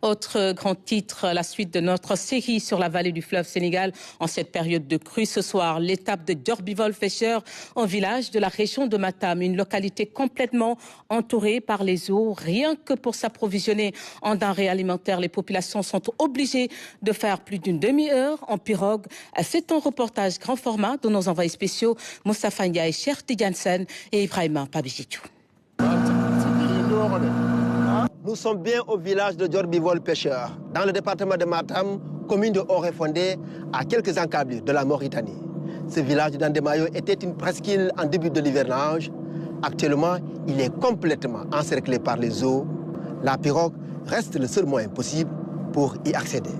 Autre grand titre, la suite de notre série sur la vallée du fleuve Sénégal en cette période de crue. Ce soir, l'étape de Diorbival-Fêcheur, un village de la région de Matam, une localité complètement entourée par les eaux. Rien que pour s'approvisionner en denrées alimentaires, les populations sont obligées de faire plus d'une demi-heure en pirogue. C'est un reportage grand format de nos envoyés spéciaux Moustapha Ndiaye, Cheikh Tidiane Sène et Ibrahima Pabijitou. Nous sommes bien au village de Diorbival-Pêcheur, dans le département de Matam, commune de Orefondé, à quelques encablures de la Mauritanie. Ce village de Dandemayo était une presqu'île en début de l'hivernage. Actuellement, il est complètement encerclé par les eaux. La pirogue reste le seul moyen possible pour y accéder.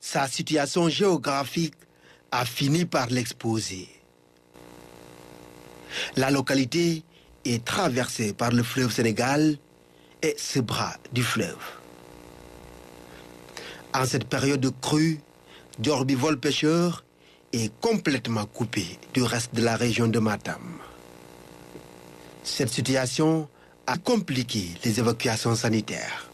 Sa situation géographique a fini par l'exposer. La localité est traversée par le fleuve Sénégal et ce bras du fleuve. En cette période de crue, Diorbival-Pêcheur est complètement coupé du reste de la région de Matam. Cette situation a compliqué les évacuations sanitaires.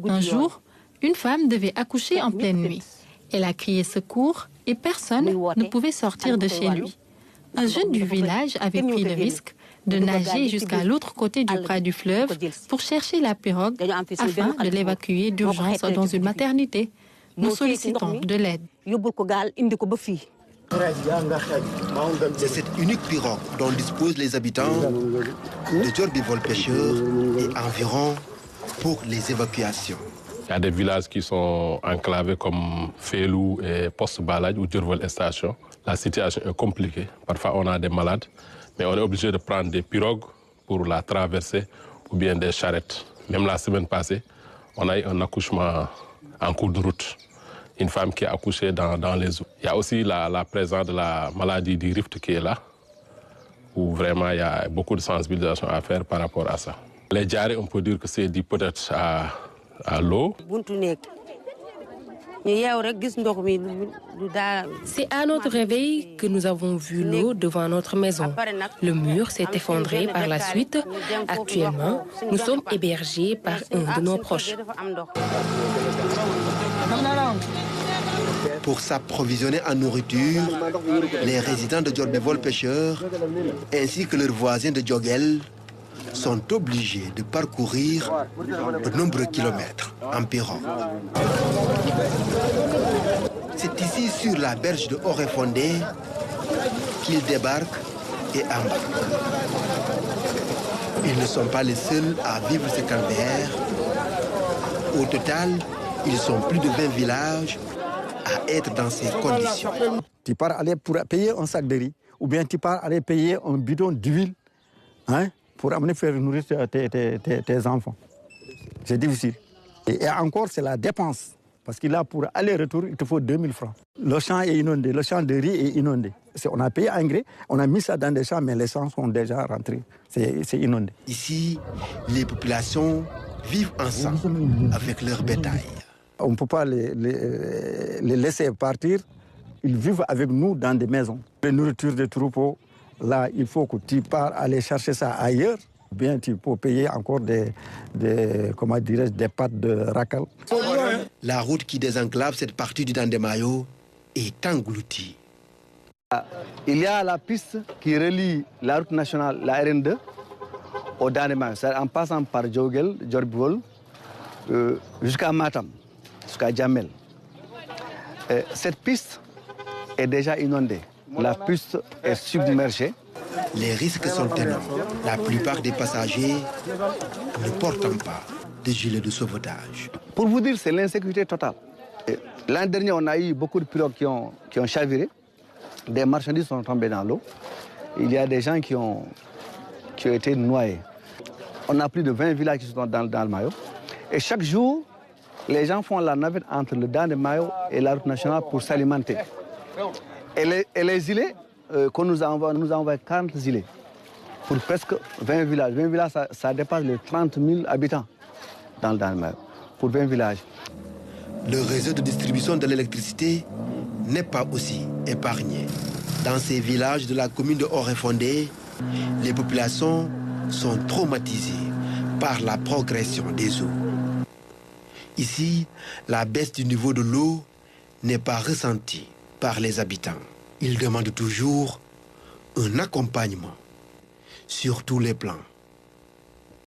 Un jour, une femme devait accoucher en pleine nuit. Elle a crié secours et personne ne pouvait sortir de chez lui. Un jeune du village avait pris le risque de nager jusqu'à l'autre côté du bras du fleuve pour chercher la pirogue afin de l'évacuer d'urgence dans une maternité. Nous sollicitons de l'aide. C'est cette unique pirogue dont disposent les habitants de Diorbival-Pêcheur et environ pour les évacuations. Il y a des villages qui sont enclavés comme Félou et Poste-Balade ou Diorbival Station. La situation est compliquée. Parfois, on a des malades, mais on est obligé de prendre des pirogues pour la traverser ou bien des charrettes. Même la semaine passée, on a eu un accouchement en cours de route. Une femme qui a accouché dans les eaux. Il y a aussi la présence de la maladie du Rift qui est là, où vraiment il y a beaucoup de sensibilisation à faire par rapport à ça. Les diarrhées, on peut dire que c'est dû peut-être à l'eau. C'est à notre réveil que nous avons vu l'eau devant notre maison. Le mur s'est effondré par la suite. Actuellement, nous sommes hébergés par un de nos proches. Pour s'approvisionner en nourriture, les résidents de Diorbival-Pêcheur ainsi que leurs voisins de Djogel sont obligés de parcourir de nombreux kilomètres en pirogue. C'est ici, sur la berge de Orefondé, qu'ils débarquent et embarquent. Ils ne sont pas les seuls à vivre ce calvaire. Au total, ils sont plus de 20 villages à être dans ces conditions. Tu pars aller pour payer un sac de riz, ou bien tu pars aller payer un bidon d'huile, pour amener faire nourrir tes enfants. C'est difficile. Et encore, c'est la dépense. Parce que là, pour aller-retour, il te faut 2000 francs. Le champ est inondé, le champ de riz est inondé. On a payé engrais, on a mis ça dans des champs, mais les champs sont déjà rentrés. C'est inondé. Ici, les populations vivent ensemble avec leur bétail. On ne peut pas les laisser partir. Ils vivent avec nous dans des maisons. La nourriture des troupeaux, là, il faut que tu pars aller chercher ça ailleurs. Bien, tu peux payer encore des pâtes de racal. La route qui désenclave cette partie du Dandemayo est engloutie. Il y a la piste qui relie la route nationale, la RN2, au Dandemayo, en passant par Djogel, Diorbival, jusqu'à Matam, jusqu'à Djamel. Cette piste est déjà inondée. La piste est submergée. Les risques sont énormes. La plupart des passagers ne portent pas de gilet de sauvetage. Pour vous dire, c'est l'insécurité totale. L'an dernier, on a eu beaucoup de pirogues qui ont chaviré. Des marchandises sont tombées dans l'eau. Il y a des gens qui ont été noyés. On a plus de 20 villages qui sont dans le Mayo. Et chaque jour, les gens font la navette entre le Dandemayo et la route nationale pour s'alimenter. Et les îlets, qu'on nous a envoyé 40 îlets pour presque 20 villages. 20 villages, ça dépasse les 30 000 habitants dans le Dandemayo, pour 20 villages. Le réseau de distribution de l'électricité n'est pas aussi épargné. Dans ces villages de la commune de Orefondé, les populations sont traumatisées par la progression des eaux. Ici, la baisse du niveau de l'eau n'est pas ressentie par les habitants. Ils demandent toujours un accompagnement sur tous les plans.